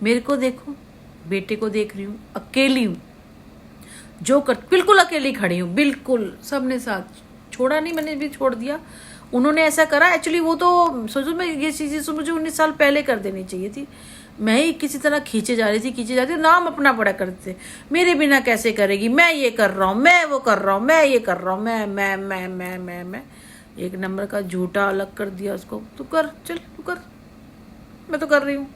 मेरे को देखो, बेटे को देख रही हूँ, अकेली हूँ, जो कर बिल्कुल अकेली खड़ी हूँ, बिल्कुल सबने साथ छोड़ा नहीं, मैंने भी छोड़ दिया, उन्होंने ऐसा करा। एक्चुअली वो तो सोचो, मैं ये चीज़ें मुझे 19 साल पहले कर देनी चाहिए थी। मैं ही किसी तरह खींचे जा रही थी, नाम अपना बड़ा करते थे, मेरे बिना कैसे करेगी, मैं ये कर रहा हूँ, मैं वो कर रहा हूँ, मैं ये कर रहा हूँ, मैं एक नंबर का झूठा अलग कर दिया उसको। तू कर, चल तू कर, मैं तो कर रही हूँ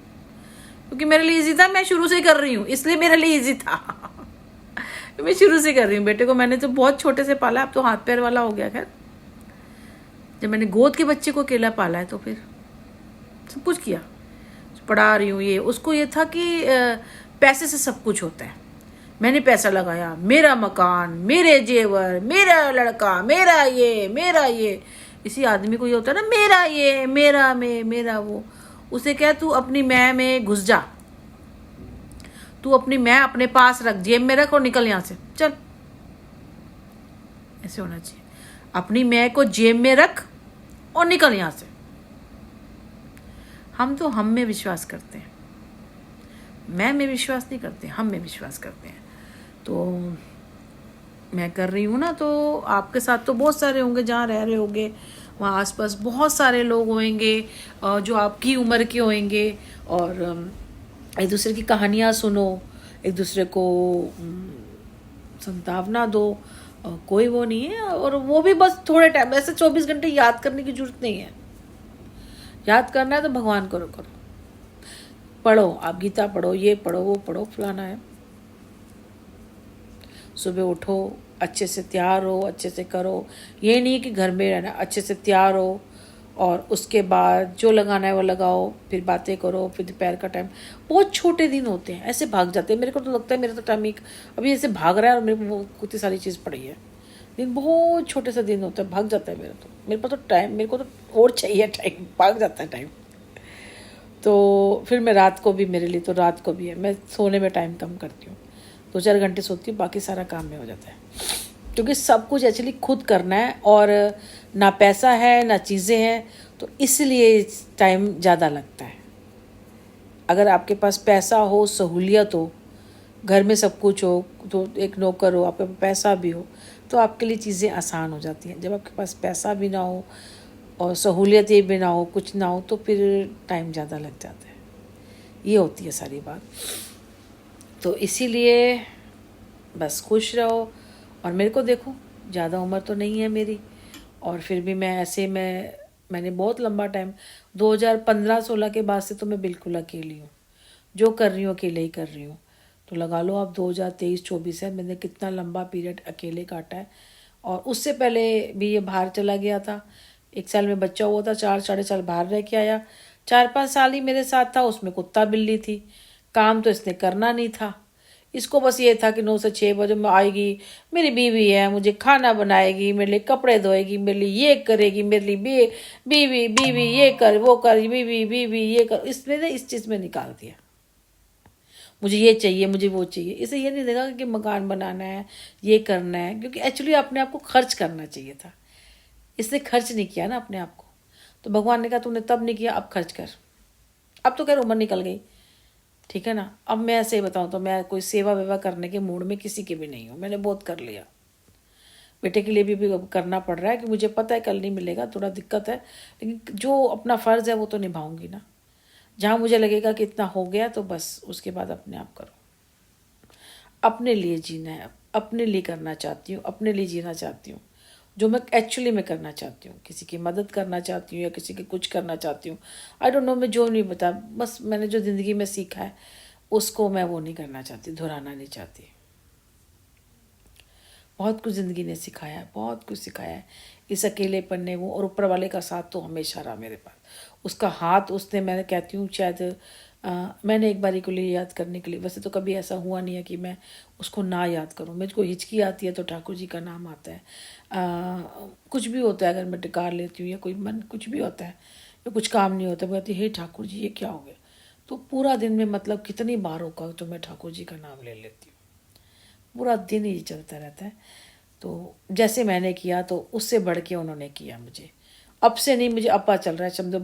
क्योंकि मेरे लिए इजी था, मैं शुरू से ही कर रही हूँ, इसलिए मेरे लिए इजी था। मैं शुरू से कर रही हूँ। बेटे को मैंने तो बहुत छोटे से पाला, अब तो हाथ पैर वाला हो गया। खैर, जब मैंने गोद के बच्चे को अकेला पाला है तो फिर सब कुछ किया, पढ़ा रही हूँ। ये उसको ये था कि पैसे से सब कुछ होता है। मैंने पैसा लगाया, मेरा मकान, मेरे जेवर, मेरा लड़का, मेरा ये। इसी आदमी को ये होता है ना, मेरा ये, मेरा वो। उसे क्या, तू अपनी मैं में घुस जा, तू अपनी मैं अपने पास रख, जेब में रख और निकल यहाँ से, चल। ऐसे होना चाहिए, अपनी मैं को जेब में रख और निकल यहाँ से। हम तो हम में विश्वास करते हैं, मैं में विश्वास नहीं करते, हम में विश्वास करते हैं। तो मैं कर रही हूँ ना, तो आपके साथ तो बहुत सारे होंगे, जहाँ रह रहे होंगे वहाँ आसपास बहुत सारे लोग होंगे जो आपकी उम्र के होंगे, और एक दूसरे की कहानियाँ सुनो, एक दूसरे को संतावना दो। कोई वो नहीं है, और वो भी बस थोड़े टाइम, ऐसे 24 घंटे याद करने की जरूरत नहीं है। याद करना है तो भगवान को करो, पढ़ो, आप गीता पढ़ो, ये पढ़ो, वो पढ़ो, फलाना है। सुबह उठो, अच्छे से तैयार हो, अच्छे से करो। ये नहीं कि घर में रहना, अच्छे से तैयार हो और उसके बाद जो लगाना है वो लगाओ, फिर बातें करो, फिर दोपहर का टाइम। बहुत छोटे दिन होते हैं, ऐसे भाग जाते हैं। मेरे को तो लगता है मेरा तो टाइम अभी ऐसे भाग रहा है, और मेरे को कितनी सारी चीज़ पड़ी है। दिन बहुत छोटे सा दिन होता है, भाग जाता है मेरा तो। मेरे पास तो टाइम, मेरे को तो और चाहिए टाइम, भाग जाता है टाइम। तो फिर मैं रात को भी, मेरे लिए तो रात को भी है, मैं सोने में टाइम कम करती हूँ, 2-4 घंटे सोती हूँ, बाकी सारा काम में हो जाता है। क्योंकि सब कुछ एक्चुअली खुद करना है, और ना पैसा है ना चीज़ें हैं, तो इसलिए टाइम ज़्यादा लगता है। अगर आपके पास पैसा हो, सहूलियत हो, घर में सब कुछ हो, तो एक नौकर हो, आपके पास पैसा भी हो, तो आपके लिए चीज़ें आसान हो जाती हैं। जब आपके पास पैसा भी ना हो और सहूलियतें भी ना हो, कुछ ना हो, तो फिर टाइम ज़्यादा लग जाता है। ये होती है सारी बात। तो इसीलिए बस खुश रहो। और मेरे को देखो, ज़्यादा उम्र तो नहीं है मेरी, और फिर भी मैं ऐसे मैंने बहुत लंबा टाइम 2015-16 के बाद से तो मैं बिल्कुल अकेली हूँ, जो कर रही हूँ अकेले ही कर रही हूँ। तो लगा लो आप 2023-24 है, मैंने कितना लंबा पीरियड अकेले काटा है। और उससे पहले भी ये बाहर चला गया था, 1 साल में बच्चा हुआ था, 4 साढ़े साल बाहर रह के आया, 4-5 साल ही मेरे साथ था, उसमें कुत्ता बिल्ली थी, काम तो इसने करना नहीं था। इसको बस ये था कि 9 से 6 बजे में आएगी, मेरी बीवी है, मुझे खाना बनाएगी, मेरे लिए कपड़े धोएगी, मेरे लिए ये करेगी, मेरे लिए बीवी बीवी ये कर, वो कर, बीवी बीवी ये कर। इसने ना इस चीज़ में निकाल दिया, मुझे ये चाहिए, मुझे वो चाहिए। इसे ये नहीं देखा कि मकान बनाना है, ये करना है, क्योंकि एक्चुअली अपने आप को खर्च करना चाहिए था। इसने खर्च नहीं किया ना अपने आप को, तो भगवान ने कहा तूने तब नहीं किया, अब खर्च कर। अब तो खैर उम्र निकल गई, ठीक है ना। अब मैं ऐसे ही बताऊँ तो मैं कोई सेवा वेवा करने के मूड में किसी के भी नहीं हूँ, मैंने बहुत कर लिया। बेटे के लिए भी करना पड़ रहा है कि मुझे पता है कल नहीं मिलेगा, थोड़ा दिक्कत है, लेकिन जो अपना फ़र्ज़ है वो तो निभाऊंगी ना। जहाँ मुझे लगेगा कि इतना हो गया तो बस उसके बाद अपने आप करो। अपने लिए जीना है, अपने लिए करना चाहती हूँ, अपने लिए जीना चाहती हूँ, जो मैं एक्चुअली में करना चाहती हूँ। किसी की मदद करना चाहती हूँ या किसी की कुछ करना चाहती हूँ, आई डोंट नो, मैं जो नहीं बता, बस मैंने जो ज़िंदगी में सीखा है उसको मैं वो नहीं करना चाहती, दोहराना नहीं चाहती। बहुत कुछ ज़िंदगी ने सिखाया है, बहुत कुछ सिखाया है, इस अकेलेपन ने वो, और ऊपर वाले का साथ तो हमेशा रहा मेरे पास। उसका हाथ उसने, मैं कहती हूँ शायद मैंने एक बारी के लिए याद करने के लिए, वैसे तो कभी ऐसा हुआ नहीं है कि मैं उसको ना याद करूँ। मुझको हिचकी आती है तो ठाकुर जी का नाम आता है। कुछ भी होता है, अगर मैं टिकार लेती हूँ या कोई मन कुछ भी होता है या कुछ काम नहीं होता, मैं कहती हे ठाकुर जी ये क्या हो गया, तो पूरा दिन में मतलब कितनी बार होगा तो मैं ठाकुर जी का नाम ले लेती हूँ, पूरा दिन ही चलता रहता है। तो जैसे मैंने किया तो उससे बढ़ के उन्होंने किया मुझे, अब से नहीं, मुझे अब पता चल रहा है, समझो